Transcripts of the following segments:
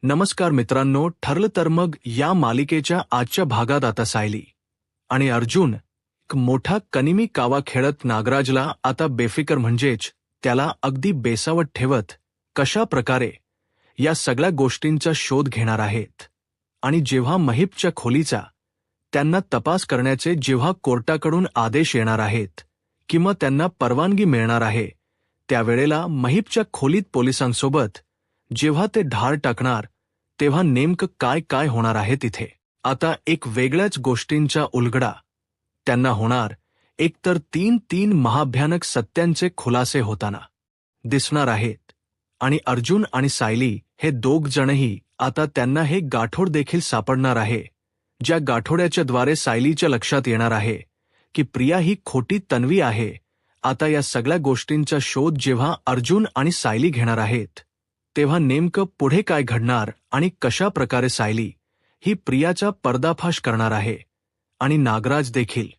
नमस्कार मित्रांनो, ठरलं तर मग या मालिकेच्या आजच्या भागात आता सायली आणि अर्जुन एक मोठा कनिमी कावा खेळत नागराजला आता बेफिकर म्हणजेच त्याला अगदी बेसावत ठेवत कशा प्रकारे या सगळ्या गोष्टींचा शोध घेणार आहेत. आणि जेव्हा महिपच्या खोलीचा त्यांना तपास करण्याचे जेव्हा कोर्टाकडून आदेश येणार आहेत किंवा त्यांना परवानगी मिळणार आहे, त्यावेळेला महिपच्या खोलीत पोलिसांसोबत जेव्हा ते धाड टाकणार तेव्हा नेमकं काय काय होणार आहे तिथे. आता एक वेगळ्याच गोष्टींचा उलगडा त्यांना होणार. एकतर तीन महाभयानक सत्यांचे खुलासे होताना दिसणार आहेत. आणि अर्जुन आणि सायली हे दोघ जणही आता त्यांना हे गाठोड देखील सापडणार आहे, ज्या गाठोड्याच्या द्वारे सायलीच्या लक्षात येणार आहे की प्रिया ही खोटी तन्वी आहे. आता या सगळ्या गोष्टींचा शोध जेव्हा अर्जुन आणि सायली घेणार आहेत तेव्हा नेमकं पुढे काय घडणार आणि कशा प्रकारे सायली ही प्रियाचा पर्दाफाश करणार आहे आणि नागराज देखील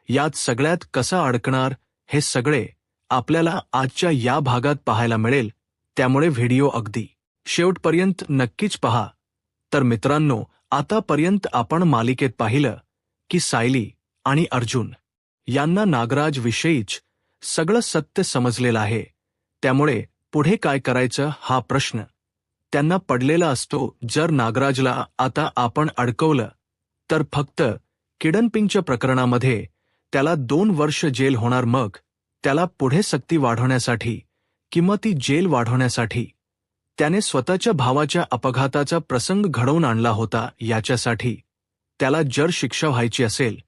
यात सगळ्यात कसा अडकणार, हे सगळे आपल्याला आजच्या या भागात पाहायला मिळेल. त्यामुळे व्हिडिओ अगदी शेवटपर्यंत नक्कीच पहा. तर मित्रांनो, आतापर्यंत आपण मालिकेत पाहिलं की सायली आणि अर्जुन यांना नागराज विषयीच सगळं सत्य समजलेलं आहे. त्यामुळे पुढे काय करायचं हा प्रश्न त्यांना पडलेला असतो. जर नागराजला आता आपण अडकवलं तर फक्त किडनपिंगच्या प्रकरणामध्ये त्याला 2 वर्ष जेल होणार. मग त्याला पुढे सक्ती वाढवण्यासाठी किंवा ती जेल वाढवण्यासाठी त्याने स्वतःच्या भावाच्या अपघाताचा प्रसंग घडवून आणला होता. याच्यासाठी त्याला जर शिक्षा व्हायची असेल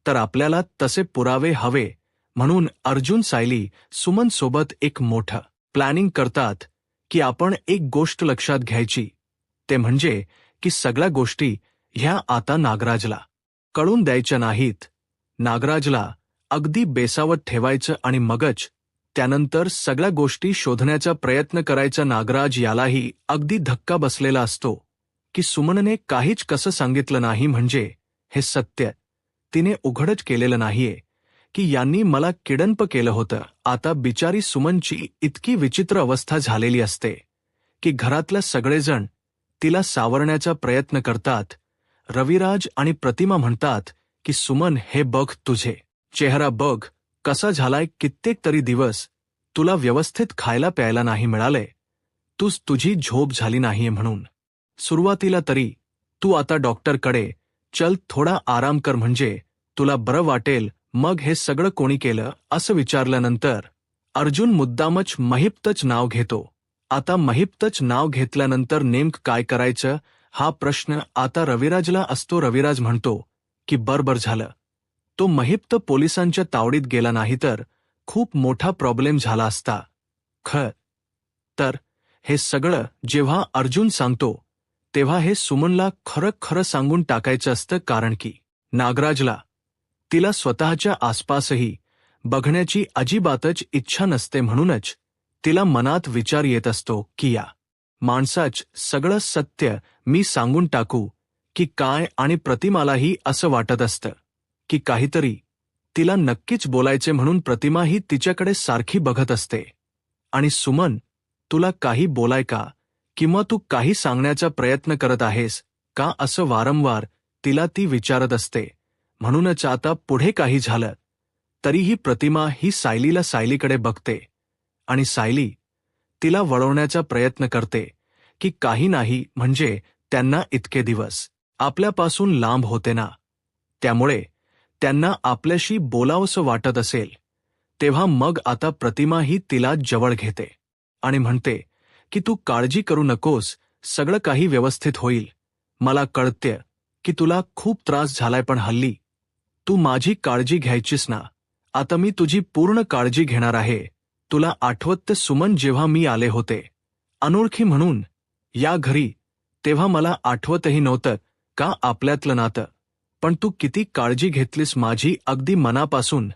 तर आपल्याला तसे पुरावे हवे. म्हणून अर्जुन सायली सुमन सोबत एक मोठं प्लॅनिंग करतात की आपण एक गोष्ट लक्षात घ्यायची, ते म्हणजे की सगळ्या गोष्टी ह्या आता नागराजला कळून द्यायच्या नाहीत. नागराजला अगदी बेसावत ठेवायचं आणि मगच त्यानंतर सगळ्या गोष्टी शोधण्याचा प्रयत्न करायचा. नागराज यालाही अगदी धक्का बसलेला असतो की सुमनने काहीच कसं सांगितलं नाही, म्हणजे हे सत्य तिने उघडच केलेलं नाहीये की यांनी मला किडनप केलं होतं. आता बिचारी सुमनची इतकी विचित्र अवस्था झालेली असते की घरातल्या सगळेजण तिला सावरण्याचा प्रयत्न करतात. रविराज आणि प्रतिमा म्हणतात की सुमन, हे बघ, तुझे चेहरा बघ कसा झालाय. कित्येक तरी दिवस तुला व्यवस्थित खायला प्यायला नाही मिळालंय. तुझी झोप झाली नाहीये. म्हणून सुरुवातीला तरी तू आता डॉक्टरकडे चल, थोडा आराम कर, म्हणजे तुला बरं वाटेल. मग हे सगळं कोणी केलं असं विचारल्यानंतर अर्जुन मुद्दामच महिपतच नाव घेतो. आता महिपतच नाव घेतल्यानंतर नेमकं काय करायचं हा प्रश्न आता रविराजला असतो. रविराज म्हणतो की बरं झालं तो महिप्त पोलिसांच्या तावडीत गेला, नाही तर खूप मोठा प्रॉब्लेम झाला असता. तर हे सगळं जेव्हा अर्जुन सांगतो तेव्हा हे सुमनला खरं सांगून टाकायचं असतं, कारण की नागराजला तिला स्वतःच्या आसपासही बघण्याची अजिबातच इच्छा नसते. म्हणूनच तिला मनात विचार येत असतो की या माणसाच सगळं सत्य मी सांगून टाकू की काय. आणि प्रतिमालाही असं वाटत असतं की काहीतरी तिला नक्कीच बोलायचे, म्हणून प्रतिमा ही तिच्याकडे सारखी बघत असते. आणि सुमन, तुला काही बोलाय का, किंवा तू काही सांगण्याचा प्रयत्न करत आहेस का, असं वारंवार तिला ती विचारत असते. म्हणूनच आता पुढे काही झालं तरीही प्रतिमा ही सायलीकडे बघते आणि सायली तिला वळवण्याचा प्रयत्न करते की काही नाही, म्हणजे त्यांना इतके दिवस आपल्यापासून लांब होते ना, त्यामुळे त्यांना आपल्याशी बोलावंसं वाटत असेल. तेव्हा मग आता प्रतिमा ही तिला जवळ घेते आणि म्हणते की तू काळजी करू नकोस, सगळं काही व्यवस्थित होईल. मला कळते की तुला खूप त्रास झालाय, पण हल्ली तू माझी काळजी घ्यायचीस ना. आता मी तुझी पूर्ण काळजी घेणार आहे. तुला आठवतं सुमन, जेव्हा मी आले होते अनोळखी म्हणून या घरी, तेव्हा मला आठवतही नव्हतं का आपल्यातलं नातं, पण तू किती काळजी घेतलीस माझी अगदी मनापासून.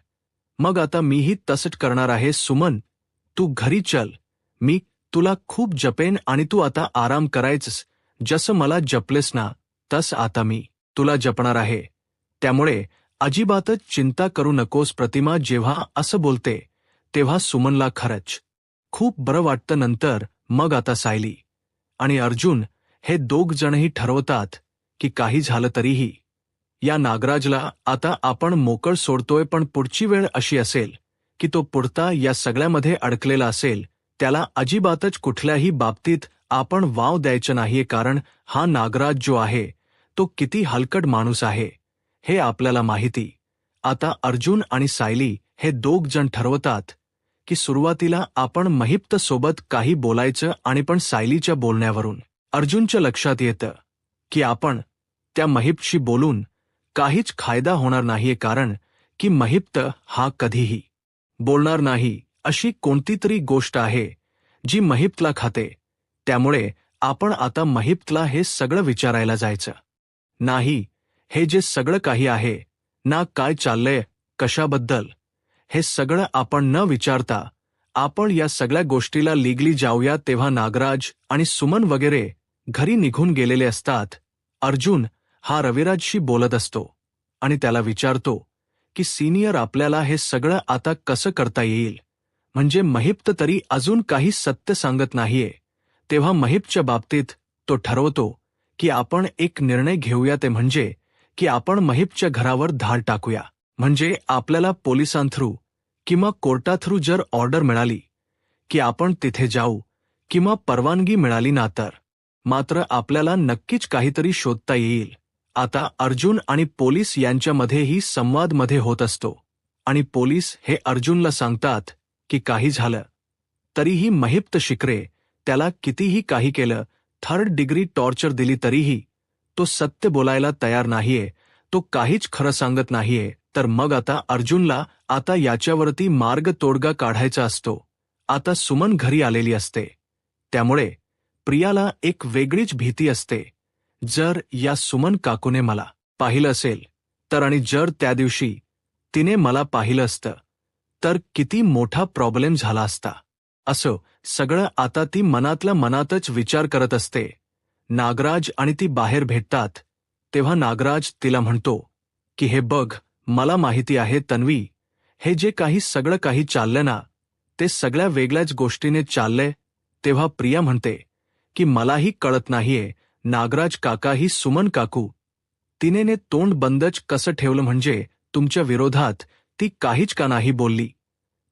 मग आता मीही तसंच करणार आहे. सुमन, तू घरी चल, मी तुला खूप जपेन आणि तू आता आराम करायचंस. जसं मला जपलेस ना तस आता मी तुला जपणार आहे. त्यामुळे अजिबातच चिंता करू नकोस. प्रतिमा जेव्हा असं बोलते तेव्हा सुमनला खरंच खूप बरं वाटतं. नंतर मग आता सायली आणि अर्जुन हे दोघ जणही ठरवतात की काही झालं तरीही या नागराजला आता आपण मोकळ सोडतोय, पण पुढची वेळ अशी असेल की तो पुढता या सगळ्यामध्ये अडकलेला असेल. त्याला अजिबातच कुठल्याही बाबतीत आपण वाव द्यायचं नाहीये, कारण हा नागराज जो आहे तो किती हलकट माणूस आहे हे आपल्याला माहिती. आता अर्जुन आणि सायली हे दोघ जण ठरवतात की सुरुवातीला आपण महिप्त सोबत काही बोलायचं, आणि पण सायलीच्या बोलण्यावरून अर्जुनच्या लक्षात येतं की आपण त्या महिप्तशी बोलून काहीच फायदा होणार नाहीये, कारण की महिप्त हा कधीही बोलणार नाही अशी कोणती तरी गोष्ट आहे जी महिप्तला खाते. त्यामुळे आपण आता महिप्तला हे सगळं विचारायला जायचं नाही. हे जे सगळं काही आहे ना, काय चाललंय कशाबद्दल, हे सगळं आपण न विचारता आपण या सगळ्या गोष्टीला लीगली जाऊया. तेव्हा नागराज आणि सुमन वगैरे घरी निघून गेलेले असतात. अर्जुन हा रविराजशी बोलत असतो आणि त्याला विचारतो की सिनियर, आपल्याला हे सगळं आता कसं करता येईल, म्हणजे महिप्त तरी अजून काही सत्य सांगत नाहीये. तेव्हा महिप्तच्या बाबतीत तो ठरवतो की आपण एक निर्णय घेऊया, ते म्हणजे की आपण महिप्तच्या घरावर धाड टाकूया. म्हणजे आपल्याला पोलिसांथ्रू किंवा कोर्टाथ्रू जर ऑर्डर मिळाली की आपण तिथे जाऊ किंवा परवानगी मिळाली ना, तर मात्र आपल्याला नक्कीच काहीतरी शोधता येईल. आता अर्जुन आणि पोलीस यांच्यामध्येही संवाद मध्ये होत असतो आणि पोलीस हे अर्जुनला सांगतात की काही झालं तरीही महिप्त शिकरे त्याला कितीही काही केलं, 3rd डिग्री टॉर्चर दिली तरीही तो सत्य बोलायला तयार नाहीये, तो काहीच खरं सांगत नाहीये. तर मग आता अर्जुनला आता याच्यावरती मार्ग तोडगा काढायचा असतो. आता सुमन घरी आलेली असते, त्यामुळे प्रियाला एक वेगळीच भीती असते. जर या सुमन काकूने मला पाहिलं असेल तर, आणि जर त्या दिवशी तिने मला पाहिलं असतं तर किती मोठा प्रॉब्लेम झाला असता, असं सगळं आता ती मनातल्या मनातच विचार करत असते. नागराज आणि ती बाहेर भेटतात. तेव्हा नागराज तिला म्हणतो की हे बघ, मला माहिती आहे तन्वी, हे जे काही सगळं काही चाललंय ना, ते सगळ्या वेगळ्याच गोष्टीने चाललंय. तेव्हा प्रिया म्हणते की मलाही कळत नाहीये नागराज काका, ही सुमन काकू तिने तोंड बंदच कसं ठेवलं, म्हणजे तुमच्या विरोधात ती काहीच का नाही बोलली.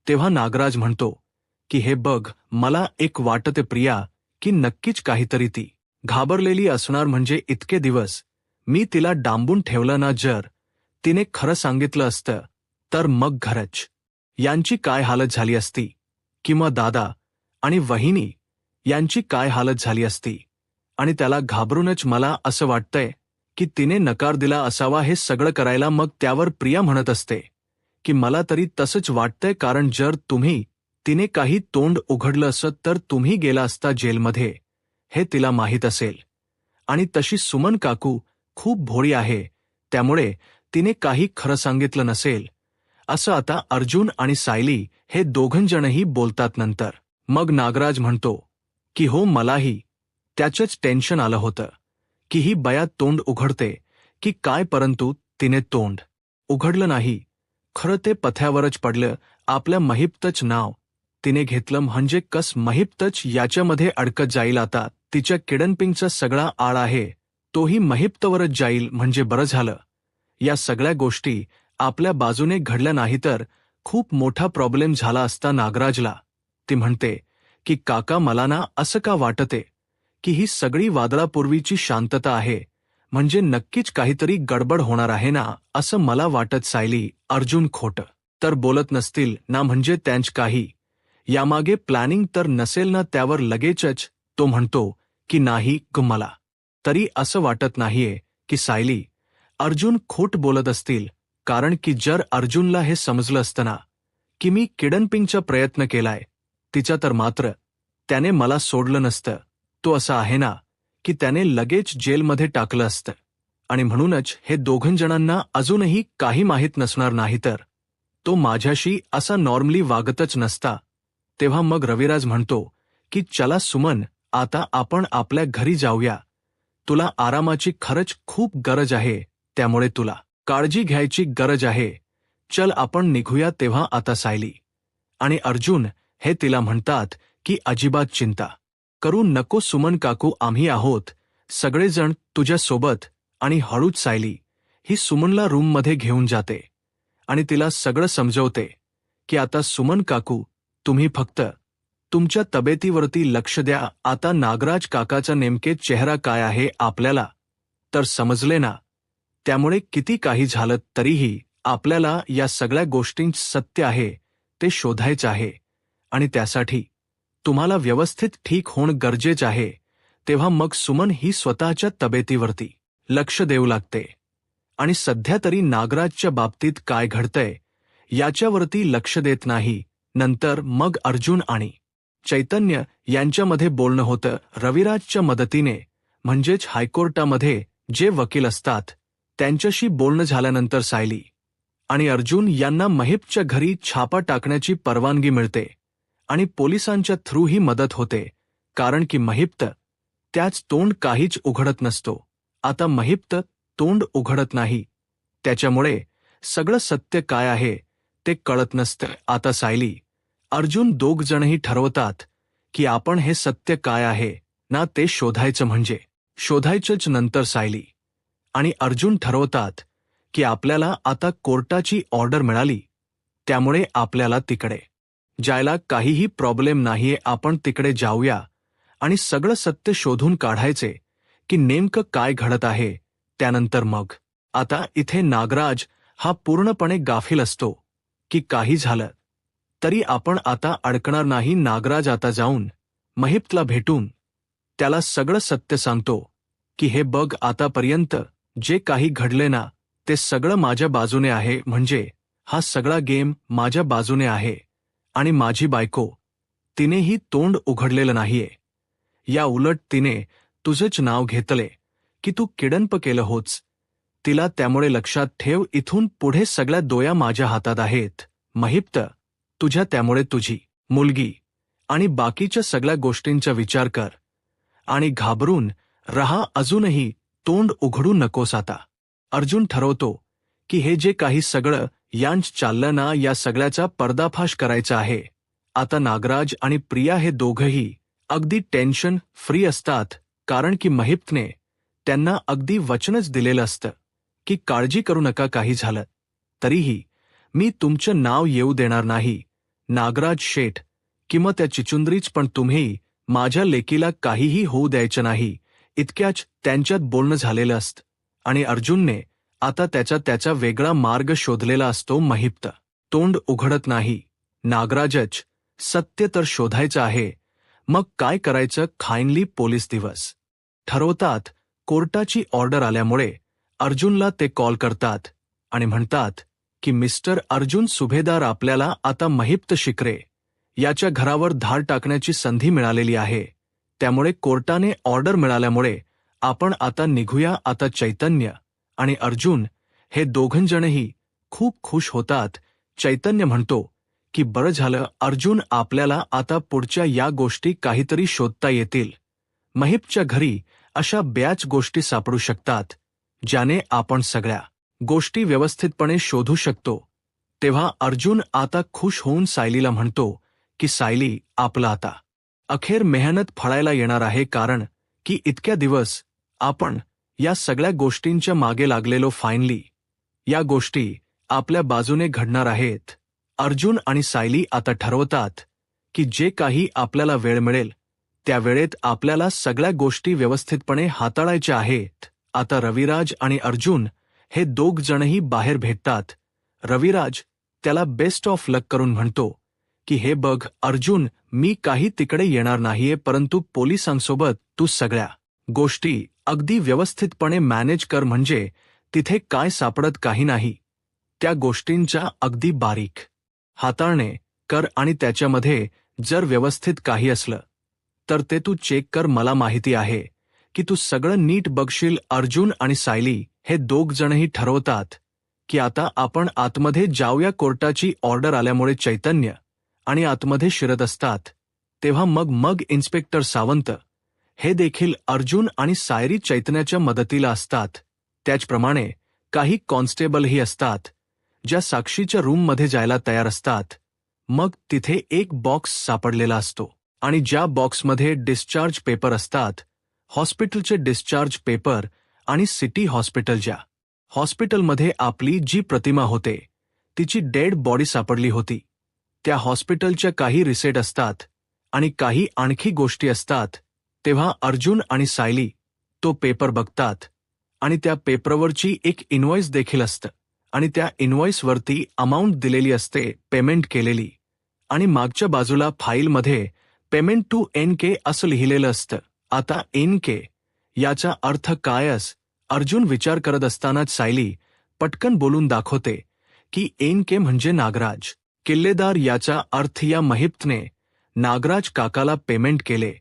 तेव्हा नागराज म्हणतो की हे बघ, मला एक वाटते प्रिया की नक्कीच काहीतरी ती घाबरलेली असणार, म्हणजे इतके दिवस मी तिला डांबून ठेवलं ना, जर तिने खरं सांगितलं असतं तर मग घरच यांची काय हालत झाली असती, किंवा दादा आणि वहिनी यांची काय हालत झाली असती. आणि त्याला घाबरूनच मला असं वाटतंय की तिने नकार दिला असावा हे सगळं करायला. मग त्यावर प्रिया म्हणत असते की मला तरी तसंच वाटतंय, कारण जर तिने काही तोंड उघडलं असत तर तुम्ही गेला असता जेलमध्ये, हे तिला माहीत असेल. आणि तशी सुमन काकू खूप भोळी आहे, त्यामुळे तिने काही खरं सांगितलं नसेल. असं आता अर्जुन आणि सायली हे दोघंजणही बोलतात. नंतर मग नागराज म्हणतो की हो, मलाही त्याचंच टेन्शन आलं होतं की ही बया तोंड उघडते की काय, परंतु तिने तोंड उघडलं नाही. खरं ते पथ्यावरच पडलं. आपल्या महिप्तच नाव तिने घेतलं, म्हणजे कस महिप्तच याच्यामध्ये अडकत जाईल. आता तिच्या किडनपिंगचा सगळा आळ आहे तोही महिप्तवरच जाईल. म्हणजे बरं झालं या सगळ्या गोष्टी आपल्या बाजूने घडल्या नाही तर खूप मोठा प्रॉब्लेम झाला असता नागराजला. ती म्हणते की काका, मला ना असं का वाटते की ही सगळी वादळापूर्वीची शांतता आहे, म्हणजे नक्कीच काहीतरी गडबड होणार आहे ना, असं मला वाटत. सायली, अर्जुन खोटं तर बोलत नसतील ना, म्हणजे त्यांच काही यामागे प्लॅनिंग तर नसेल ना. त्यावर लगेचच तो म्हणतो की नाही ग, मला तरी असं वाटत नाहीये की सायली, अर्जुन खोट बोलत असतील, कारण की जर अर्जुनला हे समजलं असतं ना की मी किडनपिंगचा प्रयत्न केलाय तिचा, तर मात्र त्याने मला सोडलं नसतं. तो असा आहे ना की त्याने लगेच जेलमध्ये टाकलं असतं. आणि म्हणूनच हे दोघंजणांना अजूनही काही माहीत नसणार नाही, तर तो माझ्याशी असा नॉर्मली वागतच नसता. तेव्हा मग रविराज म्हणतो की चला सुमन, आता आपण आपल्या घरी जाऊया. तुला आरामाची खरंच खूप गरज आहे, त्यामुळे तुला काळजी घ्यायची गरज आहे. चल आपण निघूया. तेव्हा आता सायली आणि अर्जुन हे तिला म्हणतात की अजिबात चिंता करू नको सुमन काकू, आम्ही आहोत. सगळेजण तुझ्या सोबत आणि हळूच सायली ही सुमनला रूममध्ये घेऊन जाते आणि तिला सगळं समजवते की आता सुमन काकू, तुम्ही फक्त तुमच्या तब्येतीवरती लक्ष द्या. आता नागराज काकाचा नेमके चेहरा काय आहे आपल्याला तर समजले ना. त्यामुळे किती काही झालं तरीही आपल्याला या सगळ्या गोष्टींचं सत्य आहे ते शोधायचं आहे आणि त्यासाठी तुम्हाला व्यवस्थित ठीक होणं गरजेचं आहे. तेव्हा मग सुमन ही स्वतःच्या तब्येतीवरती लक्ष देऊ लागते आणि सध्या तरी नागराजच्या बाबतीत काय घडतंय याच्यावरती लक्ष देत नाही. नंतर मग अर्जुन आणि चैतन्य यांच्यामध्ये बोलणं होतं. रविराजच्या मदतीने म्हणजेच हायकोर्टामध्ये जे वकील असतात त्यांच्याशी बोलणं झाल्यानंतर सायली आणि अर्जुन यांना महिपच्या घरी छापा टाकण्याची परवानगी मिळते आणि पोलिसांच्या थ्रू ही मदत होते. कारण की महिप्त त्याच तोंड काहीच उघडत नसतो. आता महिप्त तोंड उघडत नाही, त्याच्यामुळे सगळं सत्य काय आहे ते कळत नसतं. आता सायली अर्जुन दोघ जणही ठरवतात की आपण हे सत्य काय आहे ना ते शोधायचं, म्हणजे शोधायचंच. नंतर सायली आणि अर्जुन ठरवतात की आपल्याला आता कोर्टाची ऑर्डर मिळाली, त्यामुळे आपल्याला तिकडे जायला काहीही प्रॉब्लेम नाहीये. आपण तिकडे जाऊया आणि सगळं सत्य शोधून काढायचे की नेमकं काय घडत आहे. त्यानंतर मग आता इथे नागराज हा पूर्णपणे गाफील असतो की काही झालं तरी आपण आता अडकणार नाही. नागराज आता जाऊन महिपला भेटून त्याला सगळं सत्य सांगतो की हे बघ, आतापर्यंत जे काही घडले ना ते सगळं माझ्या बाजूने आहे, म्हणजे हा सगळा गेम माझ्या बाजूने आहे आणि माझी बायको तिनेही तोंड उघडलेलं नाहीये. या उलट तिने तुझंच नाव घेतले की तू किडनप केलं होच तिला. त्यामुळे लक्षात ठेव, इथून पुढे सगळ्या दोया माझ्या हातात आहेत. महिप्त, तुझ्या त्यामुळे तुझी मुलगी आणि बाकीच्या सगळ्या गोष्टींचा विचार कर आणि घाबरून रहा. अजूनही तोंड उघडू नकोस. आता अर्जुन ठरवतो की हे जे काही सगळं यांच चाललं ना या सगळ्याचा पर्दाफाश करायचा आहे. आता नागराज आणि प्रिया हे दोघंही अगदी टेन्शन फ्री असतात, कारण की महिप्तने त्यांना अगदी वचनच दिलेलं असतं की काळजी करू नका, काही झालं तरीही मी तुमचं नाव येऊ देणार नाही. नागराज शेठ किंवा त्या चिचुंद्रीच, पण तुम्ही माझ्या लेकीला काहीही होऊ द्यायचं नाही. इतक्याच त्यांच्यात बोलणं झालेलं असतं आणि अर्जुनने आता त्याचा वेगळा मार्ग शोधलेला असतो. महिप्त तोंड उघडत नाही. नागराजच सत्य तर शोधायचं आहे. मग काय करायचं? खायनली पोलीस दिवस ठरवतात. कोर्टाची ऑर्डर आल्यामुळे अर्जुनला ते कॉल करतात आणि म्हणतात की मिस्टर अर्जुन सुभेदार, आपल्याला आता महिप्त शिकरे याच्या घरावर धाड टाकण्याची संधी मिळालेली आहे. त्यामुळे कोर्टाने ऑर्डर मिळाल्यामुळे आपण आता निघूया. आता चैतन्य आणि अर्जुन हे दोघंजणही खूप खुश होतात. चैतन्य म्हणतो की बरं झालं अर्जुन, आपल्याला आता पुढच्या या गोष्टी काहीतरी शोधता येतील. महिपच्या घरी अशा बऱ्याच गोष्टी सापडू शकतात ज्याने आपण सगळ्या गोष्टी व्यवस्थितपणे शोधू शकतो. तेव्हा अर्जुन आता खुश होऊन सायलीला म्हणतो की सायली, आपलं आता अखेर मेहनत फळायला येणार आहे, कारण की इतक्या दिवस आपण या सगळ्या गोष्टींच्या मागे लागलेलो, फायनली या गोष्टी आपल्या बाजूने घडणार आहेत. अर्जुन आणि सायली आता ठरवतात की जे काही आपल्याला वेळ मिळेल त्या वेळेत आपल्याला सगळ्या गोष्टी व्यवस्थितपणे हाताळायच्या आहेत. आता रविराज आणि अर्जुन हे दोघ जणही बाहेर भेटतात. रविराज त्याला बेस्ट ऑफ लक करून म्हणतो की हे बघ अर्जुन, मी काही तिकडे येणार नाहीये, परंतु पोलिसांसोबत तू सगळ्या गोष्टी अगदी व्यवस्थितपणे मॅनेज कर, म्हणजे तिथे काय सापडत काही नाही त्या गोष्टींच्या अगदी बारीक हाताळणे कर आणि त्याच्यामध्ये जर व्यवस्थित काही असलं तर ते तू चेक कर. मला माहिती आहे की तू सगळं नीट बघशील. अर्जुन आणि सायली हे दोघ जणही ठरवतात की आता आपण आतमध्ये जाऊया. कोर्टाची ऑर्डर आल्यामुळे चैतन्य आणि आतमध्ये शिरत असतात. तेव्हा मग इन्स्पेक्टर सावंत हे देखील अर्जुन आणि सायरी चैतन्याच्या मदतीला असतात. त्याचप्रमाणे काही कॉन्स्टेबलही असतात ज्या साक्षीच्या रूममध्ये जायला तयार असतात. मग तिथे एक बॉक्स सापडलेला असतो आणि ज्या बॉक्समध्ये डिस्चार्ज पेपर असतात हॉस्पिटलचे डिस्चार्ज पेपर आणि सिटी हॉस्पिटलच्या हॉस्पिटलमध्ये आपली जी प्रतिमा होते तिची डेड बॉडी सापडली होती. त्या हॉस्पिटलच्या काही रिसेट असतात आणि काही आणखी गोष्टी असतात. तेव्हा अर्जुन आणि सायली तो पेपर बघतात आणि त्या पेपरवरची एक इनवॉइस देखील असतं आणि त्या इनवॉइसवरती अमाऊंट दिलेली असते, पेमेंट केलेली, आणि मागच्या बाजूला फाईलमध्ये पेमेंट टू NK असं लिहिलेलं असतं. आता NK याचा अर्थ काय अर्जुन विचार करत असतानाच सायली पटकन बोलून दाखवते की NK म्हणजे नागराज किल्लेदार. याचा अर्थ या महिप्तने नागराज काकाला पेमेंट केले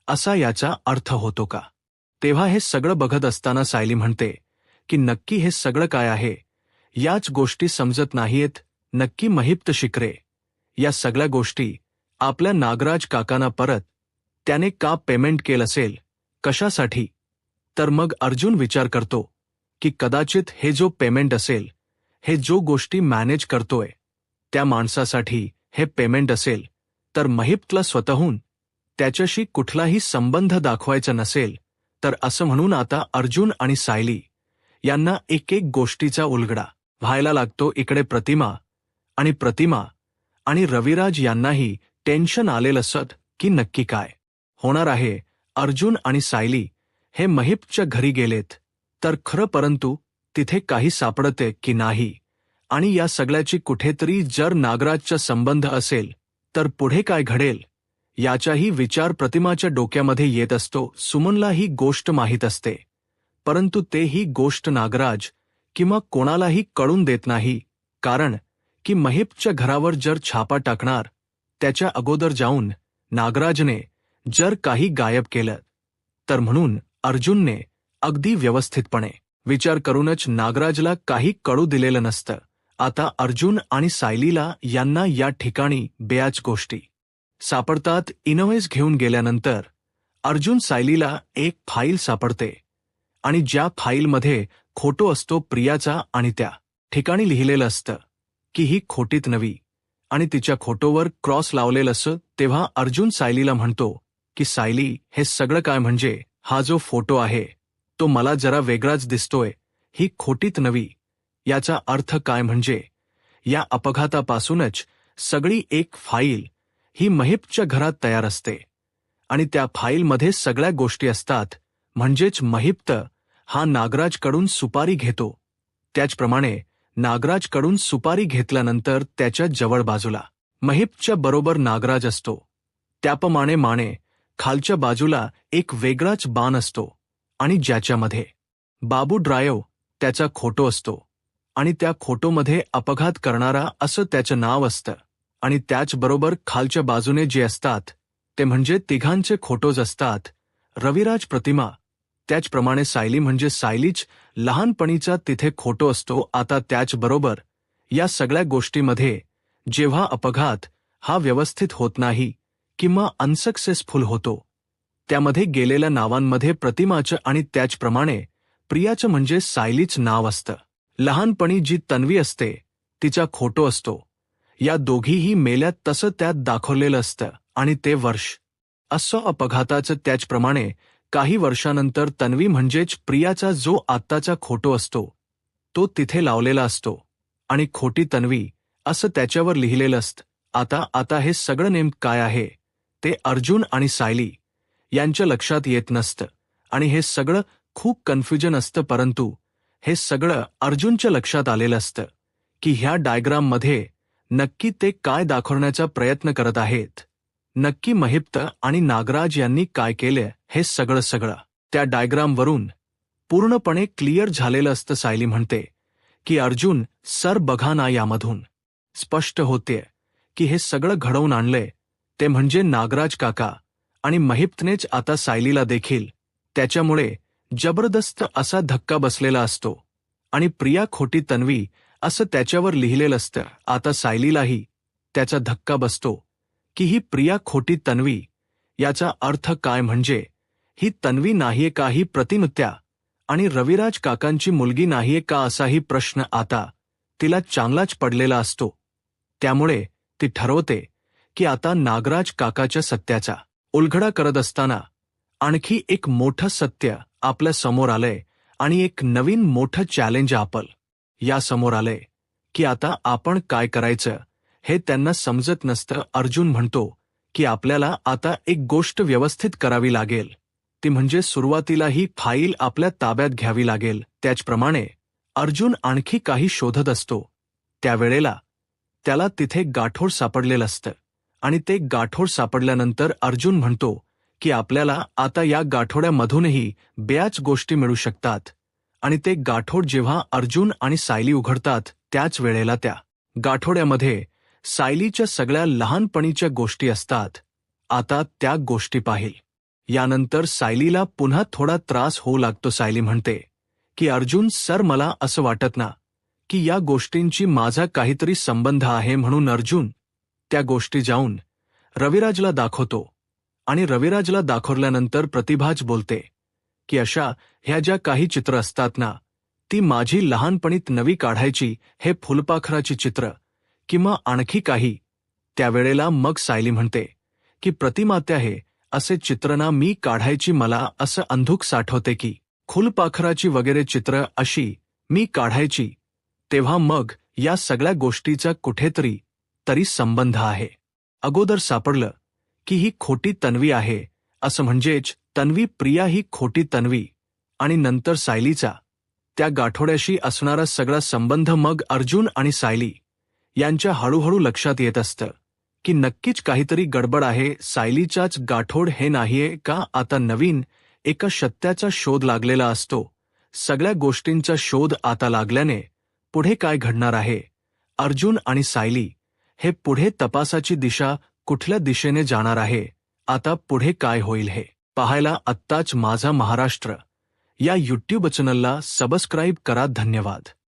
असा याचा अर्थ होतो का? तेव्हा हे सगळं बघत असताना सायली म्हणते की नक्की हे सगळं काय आहे, याच गोष्टी समजत नाहीयेत. नक्की महिप्त शिकरे या सगळ्या गोष्टी आपल्या नागराज काकांना परत त्याने का पेमेंट केलं असेल, कशासाठी? तर मग अर्जुन विचार करतो की कदाचित हे जो पेमेंट असेल, हे जो गोष्टी मॅनेज करतोय त्या माणसासाठी हे पेमेंट असेल, तर महिप्तला स्वतःहून त्याच्याशी कुठलाही संबंध दाखवायचा नसेल. तर असं म्हणून आता अर्जुन आणि सायली यांना एक एक गोष्टीचा उलगडा व्हायला लागतो. इकडे प्रतिमा आणि रविराज यांनाही टेन्शन आलेलं असत की नक्की काय होणार आहे. अर्जुन आणि सायली हे महिप्तच्या घरी गेलेत तर खरं, परंतु तिथे काही सापडते की नाही, आणि या सगळ्याची कुठेतरी जर नागराजचा संबंध असेल तर पुढे काय घडेल याचाही विचार प्रतिमाच्या डोक्यामध्ये येत असतो. सुमनला ही गोष्ट माहीत असते, परंतु ते ही गोष्ट नागराज किंवा कोणालाही कळून देत नाही, कारण की महिप्तच्या घरावर जर छापा टाकणार त्याच्या अगोदर जाऊन नागराजने जर काही गायब केलं तर म्हणून अर्जुनने अगदी व्यवस्थितपणे विचार करूनच नागराजला काही कळू दिलेलं नसतं. आता अर्जुन आणि सायलीला यांना या ठिकाणी बऱ्याच गोष्टी सापडतात. इनवॉइस घेऊन गेल्यानंतर अर्जुन सायलीला एक फाईल सापडते आणि ज्या फाईलमध्ये खोटो असतो प्रियाचा, आणि त्या ठिकाणी लिहिलेलं असतं की ही खोटीत नवी, आणि तिच्या खोटोवर क्रॉस लावलेलं असं. तेव्हा अर्जुन सायलीला म्हणतो की सायली, हे सगळं काय म्हणजे? हा जो फोटो आहे तो मला जरा वेगळाच दिसतोय. ही खोटीत नवी याचा अर्थ काय म्हणजे? या अपघातापासूनच सगळी एक फाईल ही महिप्तच्या घरात तयार असते आणि त्या फाईलमध्ये सगळ्या गोष्टी असतात. म्हणजेच महिप्त हा नागराजकडून सुपारी घेतो. त्याचप्रमाणे नागराजकडून सुपारी घेतल्यानंतर त्याच्या जवळ बाजूला महिप्तच्या बरोबर नागराज असतो. त्याप्रमाणे खालच्या बाजूला एक वेगळाच बाण असतो आणि ज्याच्यामध्ये बाबू ड्रायव त्याचा खोटो असतो आणि त्या खोटोमध्ये अपघात करणारा असं त्याचं नाव असतं. आणि त्याचबरोबर खालच्या बाजूने जे असतात ते म्हणजे तिघांचे खोटोज असतात. रविराज, प्रतिमा, त्याचप्रमाणे सायली म्हणजे सायलीच लहानपणीचा तिथे खोटो असतो. आता त्याचबरोबर या सगळ्या गोष्टीमध्ये जेव्हा अपघात हा व्यवस्थित होत नाही किंवा अनसक्सेसफुल होतो, त्यामध्ये गेलेल्या नावांमध्ये प्रतिमाचं आणि त्याचप्रमाणे प्रियाचं म्हणजे सायलीच नाव असतं. लहानपणी जी तन्वी असते तिचा खोटो असतो. या दोघीही मेल्यात तसं त्यात दाखवलेलं असतं आणि ते वर्ष असं अपघाताचं. त्याचप्रमाणे काही वर्षानंतर तन्वी म्हणजेच प्रियाचा जो आत्ताचा खोटो असतो तो तिथे लावलेला असतो आणि खोटी तन्वी असं त्याच्यावर लिहिलेलं असतं. आता हे सगळं नेमकं काय आहे ते अर्जुन आणि सायली यांच्या लक्षात येत नसतं आणि हे सगळं खूप कन्फ्युजन असतं. परंतु हे सगळं अर्जुनच्या लक्षात आलेलं असतं की ह्या डायग्राममध्ये नक्की ते काय दाखवण्याचा प्रयत्न करत आहेत. नक्की महिप्त आणि नागराज यांनी काय केले हे सगळं त्या डायग्रामवरून पूर्णपणे क्लिअर झालेलं असतं. सायली म्हणते की अर्जुन सर बघा ना, यामधून स्पष्ट होते की हे सगळं घडवून आणलंय ते म्हणजे नागराज काका आणि महिप्तनेच. आता सायलीला देखील त्याच्यामुळे जबरदस्त असा धक्का बसलेला असतो आणि प्रिया खोटी तन्वी असं त्याच्यावर लिहिलेलं असतं. आता सायलीलाही त्याचा धक्का बसतो की ही प्रिया खोटी तन्वी याचा अर्थ काय म्हणजे ही तन्वी नाहीये का, ही प्रतिनुत्या आणि रविराज काकांची मुलगी नाहीये का, असाही प्रश्न आता तिला चांगलाच पडलेला असतो. त्यामुळे ती ठरवते की आता नागराज काकाच्या सत्याचा उलगडा करत असताना आणखी एक मोठं सत्य आपल्या समोर आलंय आणि एक नवीन मोठं चॅलेंज या समोर आलंय की आता आपण काय करायचं हे त्यांना समजत नसतं. अर्जुन म्हणतो की आपल्याला आता एक गोष्ट व्यवस्थित करावी लागेल, ती म्हणजे सुरुवातीला ही फाईल आपल्या ताब्यात घ्यावी लागेल. त्याचप्रमाणे अर्जुन आणखी काही शोधत असतो. त्यावेळेला त्याला तिथे गाठोड सापडलेलं असतं आणि ते गाठोड सापडल्यानंतर अर्जुन म्हणतो की आपल्याला आता या गाठोड्यामधूनही बऱ्याच गोष्टी मिळू शकतात. आणि ते गाठोड जेव्हा अर्जुन आणि सायली उघडतात त्याच वेळेला त्या गाठोड्यामध्ये सायलीच्या सगळ्या लहानपणीच्या गोष्टी असतात. आता त्या गोष्टी पाहिल. यानंतर सायलीला पुन्हा थोडा त्रास होऊ लागतो. सायली म्हणते की अर्जुन सर, मला असं वाटत ना की या गोष्टींची माझा काहीतरी संबंध आहे. म्हणून अर्जुन त्या गोष्टी जाऊन रविराजला दाखवतो आणि रविराजला दाखवल्यानंतर प्रतिभाच बोलते की अशा ह्या ज्या काही चित्र असतात ना, ती माझी लहानपणीत नवी काढायची, हे फुलपाखराची चित्र किंवा आणखी काही. त्यावेळेला मग सायली म्हणते की प्रतिमात्या, हे असे चित्र ना मी काढायची, मला असं अंधुक साठवते की फुलपाखराची वगैरे चित्र अशी मी काढायची. तेव्हा मग या सगळ्या गोष्टीचा कुठेतरी तरी संबंध आहे. अगोदर सापडलं की ही खोटी तन्वी आहे असं, म्हणजेच तन्वी प्रिया ही खोटी तन्वी, आणि नंतर सायलीचा त्या गाठोड्याशी असणारा सगळा संबंध. मग अर्जुन आणि सायली यांच्या हळूहळू लक्षात येत असतं की नक्कीच काहीतरी गडबड आहे. सायलीचाच गाठोड हे नाहीये का? आता नवीन एका सत्याचा शोध लागलेला असतो. सगळ्या गोष्टींचा शोध आता लागल्याने पुढे काय घडणार आहे? अर्जुन आणि सायली हे पुढे तपासाची दिशा कुठल्या दिशेने जाणार आहे? आता पुढे काय होईल हे पाहायला आत्ताच माझा महाराष्ट्र या यूट्यूब चॅनलला सबस्क्राईब करा. धन्यवाद.